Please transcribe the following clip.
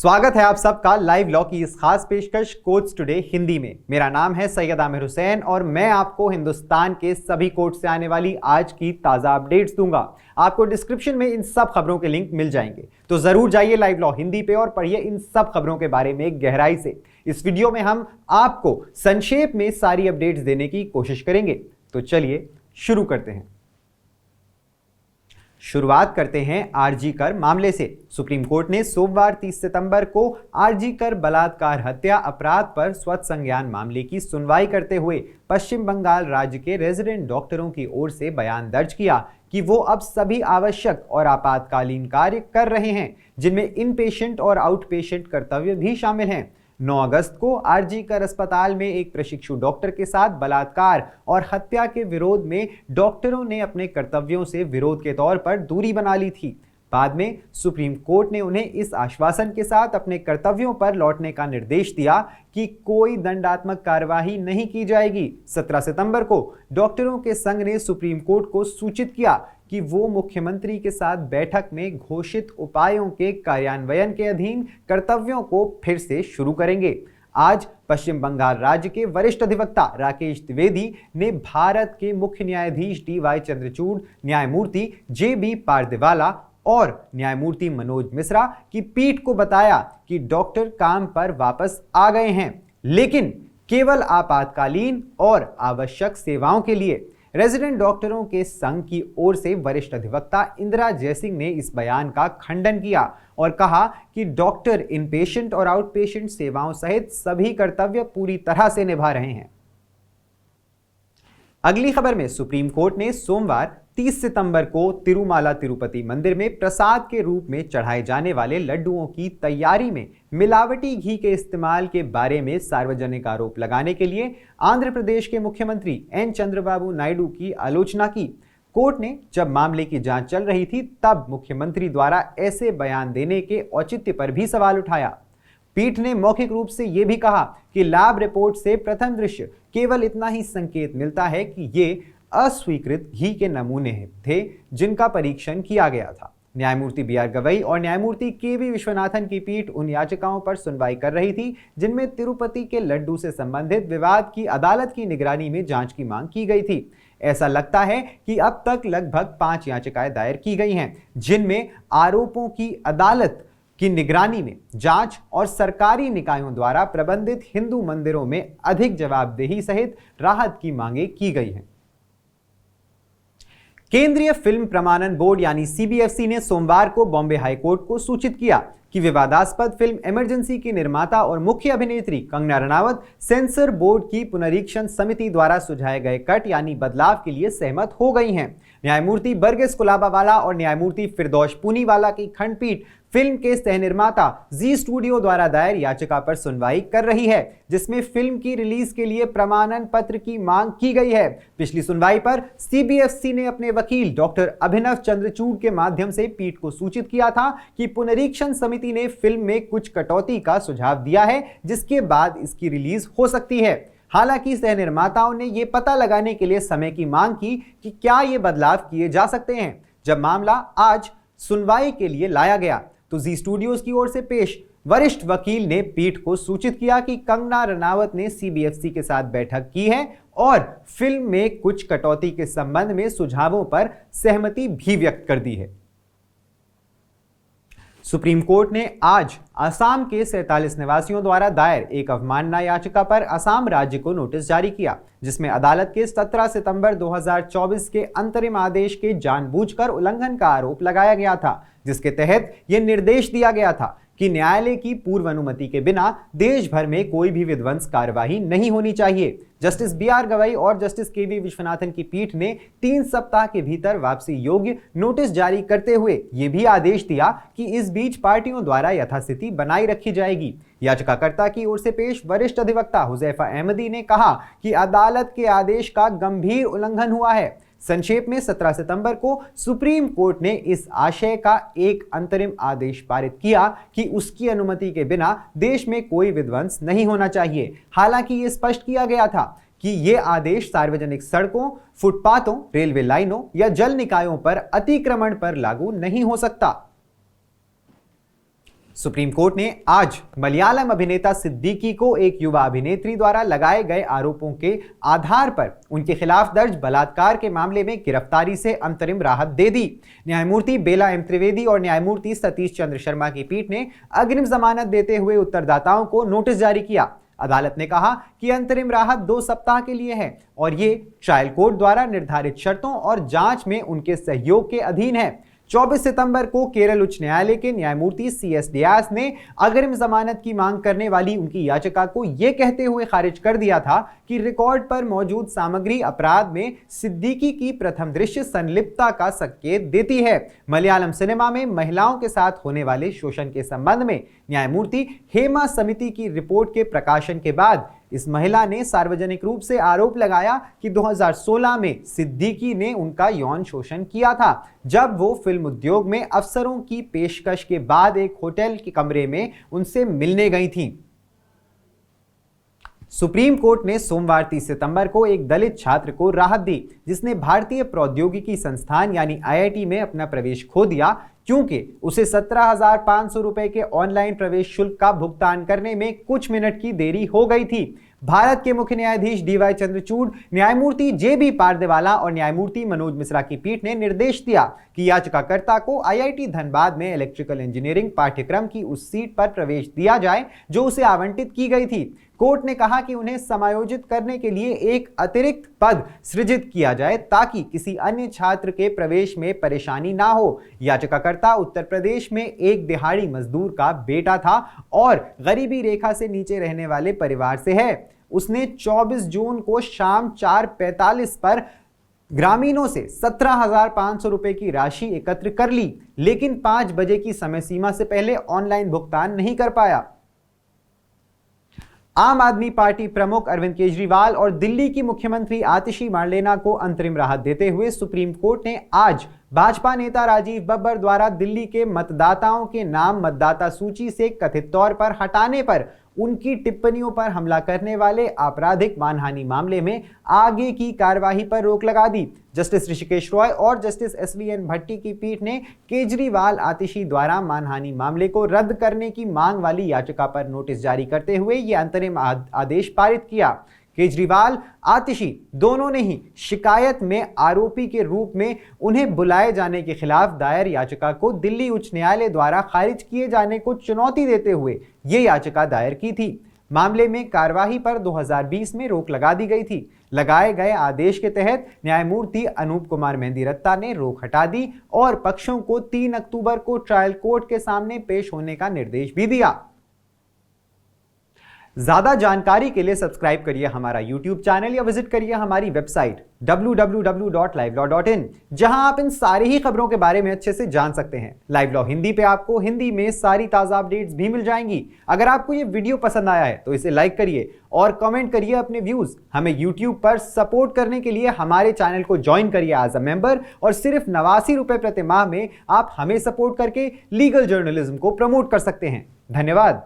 स्वागत है आप सबका लाइव लॉ की इस खास पेशकश कोर्ट्स टुडे हिंदी में। मेरा नाम है सैयद आमिर हुसैन और मैं आपको हिंदुस्तान के सभी कोर्ट से आने वाली आज की ताजा अपडेट्स दूंगा। आपको डिस्क्रिप्शन में इन सब खबरों के लिंक मिल जाएंगे, तो जरूर जाइए लाइव लॉ हिंदी पे और पढ़िए इन सब खबरों के बारे में गहराई से। इस वीडियो में हम आपको संक्षेप में सारी अपडेट्स देने की कोशिश करेंगे। तो चलिए शुरू करते हैं। शुरुआत करते हैं आरजी कर मामले से। सुप्रीम कोर्ट ने सोमवार 30 सितंबर को आरजी कर बलात्कार हत्या अपराध पर स्वतः संज्ञान मामले की सुनवाई करते हुए पश्चिम बंगाल राज्य के रेजिडेंट डॉक्टरों की ओर से बयान दर्ज किया कि वो अब सभी आवश्यक और आपातकालीन कार्य कर रहे हैं, जिनमें इन पेशेंट और आउट पेशेंट कर्तव्य भी शामिल हैं। 9 अगस्त को आरजी कर अस्पताल में एक प्रशिक्षु डॉक्टर के साथ बलात्कार और हत्या के विरोध में डॉक्टरों ने अपने कर्तव्यों से विरोध के तौर पर दूरी बना ली थी। बाद में सुप्रीम कोर्ट ने उन्हें इस आश्वासन के साथ अपने कर्तव्यों पर लौटने का निर्देश दिया कि कोई दंडात्मक कार्यवाही नहीं की जाएगी। 17 सितंबर को डॉक्टरों के संघ ने सुप्रीम कोर्ट को सूचित किया कि वो मुख्यमंत्री के साथ बैठक में घोषित उपायों के कार्यान्वयन के अधीन कर्तव्यों को फिर से शुरू करेंगे। आज पश्चिम बंगाल राज्य के वरिष्ठ अधिवक्ता राकेश द्विवेदी ने भारत के मुख्य न्यायाधीश DY चंद्रचूड़, न्यायमूर्ति JB पारदेवाला और न्यायमूर्ति मनोज मिश्रा की पीठ को बताया कि डॉक्टर काम पर वापस आ गए हैं, लेकिन केवल आपातकालीन और आवश्यक सेवाओं के लिए। रेजिडेंट डॉक्टरों के संघ की ओर से वरिष्ठ अधिवक्ता इंदिरा जयसिंह ने इस बयान का खंडन किया और कहा कि डॉक्टर इन पेशेंट और आउट पेशेंट सेवाओं सहित सभी कर्तव्य पूरी तरह से निभा रहे हैं। अगली खबर में सुप्रीम कोर्ट ने सोमवार 30 सितंबर को तिरुमाला तिरुपति मंदिर में प्रसाद के रूप में चढ़ाए जाने वाले लड्डुओं की तैयारी में मिलावटी घी के इस्तेमाल के बारे में सार्वजनिक आरोप लगाने के लिए आंध्र प्रदेश के मुख्यमंत्री N चंद्रबाबू नायडू की आलोचना की। कोर्ट ने जब मामले की जांच चल रही थी तब मुख्यमंत्री द्वारा ऐसे बयान देने के औचित्य पर भी सवाल उठाया। पीठ ने मौखिक रूप से यह भी कहा कि लैब रिपोर्ट से प्रथम दृश्य केवल इतना ही संकेत मिलता है कि ये अस्वीकृत घी के नमूने थे जिनका परीक्षण किया गया था। न्यायमूर्ति BR गवई और न्यायमूर्ति KV विश्वनाथन की पीठ उन याचिकाओं पर सुनवाई कर रही थी जिनमें तिरुपति के लड्डू से संबंधित विवाद की अदालत की निगरानी में जांच की मांग की गई थी। ऐसा लगता है कि अब तक लगभग 5 याचिकाएं दायर की गई हैं, जिनमें आरोपों की अदालत की निगरानी में जांच और सरकारी निकायों द्वारा प्रबंधित हिंदू मंदिरों में अधिक जवाबदेही सहित राहत की मांगे की गई हैं। केंद्रीय फिल्म प्रमाणन बोर्ड यानी CBFC ने सोमवार को बॉम्बे हाईकोर्ट को सूचित किया कि विवादास्पद फिल्म इमरजेंसी की निर्माता और मुख्य अभिनेत्री कंगना रनावत सेंसर बोर्ड की पुनरीक्षण समिति द्वारा सुझाए गए कट यानी बदलाव के लिए सहमत हो गई हैं। न्यायमूर्ति बरगेस कुलाबावाला और न्यायमूर्ति फिरदौश पूनीवाला की खंडपीठ फिल्म के सह निर्माता जी स्टूडियो द्वारा दायर याचिका पर सुनवाई कर रही है, जिसमें फिल्म की रिलीज के लिए प्रमाणन पत्र की मांग की गई है। पिछली सुनवाई पर CBFC ने अपने वकील डॉक्टर अभिनव चंद्रचूड़ के माध्यम से पीठ को सूचित किया था कि पुनरीक्षण समिति ने फिल्म में कुछ कटौती का सुझाव दिया है, जिसके बाद इसकी रिलीज हो सकती है। हालांकि सह निर्माताओं ने यह पता लगाने के लिए समय की मांग की कि क्या ये बदलाव किए जा सकते हैं। जब मामला आज सुनवाई के लिए लाया गया तो जी स्टूडियोज की ओर से पेश वरिष्ठ वकील ने पीठ को सूचित किया कि कंगना रनावत ने CBFC के साथ बैठक की है और फिल्म में कुछ कटौती के संबंध में सुझावों पर सहमति भी व्यक्त कर दी है। सुप्रीम कोर्ट ने आज असम के 47 निवासियों द्वारा दायर एक अवमानना याचिका पर असम राज्य को नोटिस जारी किया, जिसमें अदालत के 17 सितंबर 2024 के अंतरिम आदेश के जानबूझकर उल्लंघन का आरोप लगाया गया था, जिसके तहत यह निर्देश दिया गया था कि न्यायालय की पूर्व अनुमति के बिना देश भर में कोई भी विध्वंस कार्यवाही नहीं होनी चाहिए। जस्टिस BR गवई और जस्टिस KV विश्वनाथन की पीठ ने 3 सप्ताह के भीतर वापसी योग्य नोटिस जारी करते हुए यह भी आदेश दिया कि इस बीच पार्टियों द्वारा यथास्थिति बनाई रखी जाएगी। याचिकाकर्ता की ओर से पेश वरिष्ठ अधिवक्ता हुजैफा अहमदी ने कहा कि अदालत के आदेश का गंभीर उल्लंघन हुआ है। संक्षेप में 17 सितंबर को सुप्रीम कोर्ट ने इस आशय का एक अंतरिम आदेश पारित किया कि उसकी अनुमति के बिना देश में कोई विध्वंस नहीं होना चाहिए। हालांकि यह स्पष्ट किया गया था कि यह आदेश सार्वजनिक सड़कों, फुटपाथों, रेलवे लाइनों या जल निकायों पर अतिक्रमण पर लागू नहीं हो सकता। सुप्रीम कोर्ट ने आज मलयालम अभिनेता सिद्दीकी को एक युवा अभिनेत्री द्वारा लगाए गए आरोपों के आधार पर उनके खिलाफ दर्ज बलात्कार के मामले में गिरफ्तारी से अंतरिम राहत दे दी। न्यायमूर्ति बेला एम त्रिवेदी और न्यायमूर्ति सतीश चंद्र शर्मा की पीठ ने अग्रिम जमानत देते हुए उत्तरदाताओं को नोटिस जारी किया। अदालत ने कहा कि अंतरिम राहत 2 सप्ताह के लिए है और ये ट्रायल कोर्ट द्वारा निर्धारित शर्तों और जांच में उनके सहयोग के अधीन है। 24 सितंबर को केरल उच्च न्यायालय के न्यायमूर्ति CS डियास ने अग्रिम जमानत की मांग करने वाली उनकी याचिका को यह कहते हुए खारिज कर दिया था कि रिकॉर्ड पर मौजूद सामग्री अपराध में सिद्दीकी की प्रथम दृश्य संलिप्तता का संकेत देती है। मलयालम सिनेमा में महिलाओं के साथ होने वाले शोषण के संबंध में न्यायमूर्ति हेमा समिति की रिपोर्ट के प्रकाशन के बाद इस महिला ने सार्वजनिक रूप से आरोप लगाया कि 2016 में सिद्दीकी ने उनका यौन शोषण किया था, जब वो फिल्म उद्योग में अफसरों की पेशकश के बाद एक होटल के कमरे में उनसे मिलने गई थीं। सुप्रीम कोर्ट ने सोमवार 30 सितंबर को एक दलित छात्र को राहत दी जिसने भारतीय प्रौद्योगिकी संस्थान यानी IIT में अपना प्रवेश खो दिया क्योंकि उसे 17,500 रुपए के ऑनलाइन प्रवेश शुल्क का भुगतान करने में कुछ मिनट की देरी हो गई थी। भारत के मुख्य न्यायाधीश DY चंद्रचूड़, न्यायमूर्ति JB पारदेवाला और न्यायमूर्ति मनोज मिश्रा की पीठ ने निर्देश दिया कि याचिकाकर्ता को IIT धनबाद में इलेक्ट्रिकल इंजीनियरिंग पाठ्यक्रम की उस सीट पर प्रवेश दिया जाए जो उसे आवंटित की गई थी। कोर्ट ने कहा कि उन्हें समायोजित करने के लिए एक अतिरिक्त पद सृजित किया जाए ताकि किसी अन्य छात्र के प्रवेश में परेशानी ना हो। याचिकाकर्ता उत्तर प्रदेश में एक दिहाड़ी मजदूर का बेटा था और गरीबी रेखा से नीचे रहने वाले परिवार से है। उसने 24 जून को शाम 4:45 पर ग्रामीणों से 17,500 रुपए की राशि एकत्र कर ली, लेकिन 5 बजे की समय सीमा से पहले ऑनलाइन भुगतान नहीं कर पाया। आम आदमी पार्टी प्रमुख अरविंद केजरीवाल और दिल्ली की मुख्यमंत्री आतिशी मार्लेना को अंतरिम राहत देते हुए सुप्रीम कोर्ट ने आज भाजपा नेता राजीव बब्बर द्वारा दिल्ली के मतदाताओं के नाम मतदाता सूची से कथित तौर पर हटाने पर उनकी टिप्पणियों पर हमला करने वाले आपराधिक मानहानि मामले में आगे की कार्यवाही पर रोक लगा दी। जस्टिस ऋषिकेश रॉय और जस्टिस SVN भट्टी की पीठ ने केजरीवाल आतिशी द्वारा मानहानि मामले को रद्द करने की मांग वाली याचिका पर नोटिस जारी करते हुए यह अंतरिम आदेश पारित किया। केजरीवाल आतिशी दोनों ने ही शिकायत में आरोपी के रूप में उन्हें बुलाए जाने के खिलाफ दायर याचिका को दिल्ली उच्च न्यायालय द्वारा खारिज किए जाने को चुनौती देते हुए ये याचिका दायर की थी। मामले में कार्यवाही पर 2020 में रोक लगा दी गई थी। लगाए गए आदेश के तहत न्यायमूर्ति अनूप कुमार मेहंदीरत्ता ने रोक हटा दी और पक्षों को 3 अक्टूबर को ट्रायल कोर्ट के सामने पेश होने का निर्देश भी दिया। ज्यादा जानकारी के लिए सब्सक्राइब करिए हमारा YouTube चैनल या विजिट करिए हमारी वेबसाइट www.livelawin, जहां आप इन सारी ही खबरों के बारे में अच्छे से जान सकते हैं। लाइव लॉ हिंदी पे आपको हिंदी में सारी ताजा अपडेट्स भी मिल जाएंगी। अगर आपको ये वीडियो पसंद आया है तो इसे लाइक करिए और कमेंट करिए अपने व्यूज। हमें YouTube पर सपोर्ट करने के लिए हमारे चैनल को ज्वाइन करिए एज अ मेंबर और सिर्फ 89 रुपए प्रति माह में आप हमें सपोर्ट करके लीगल जर्नलिज्म को प्रमोट कर सकते हैं। धन्यवाद।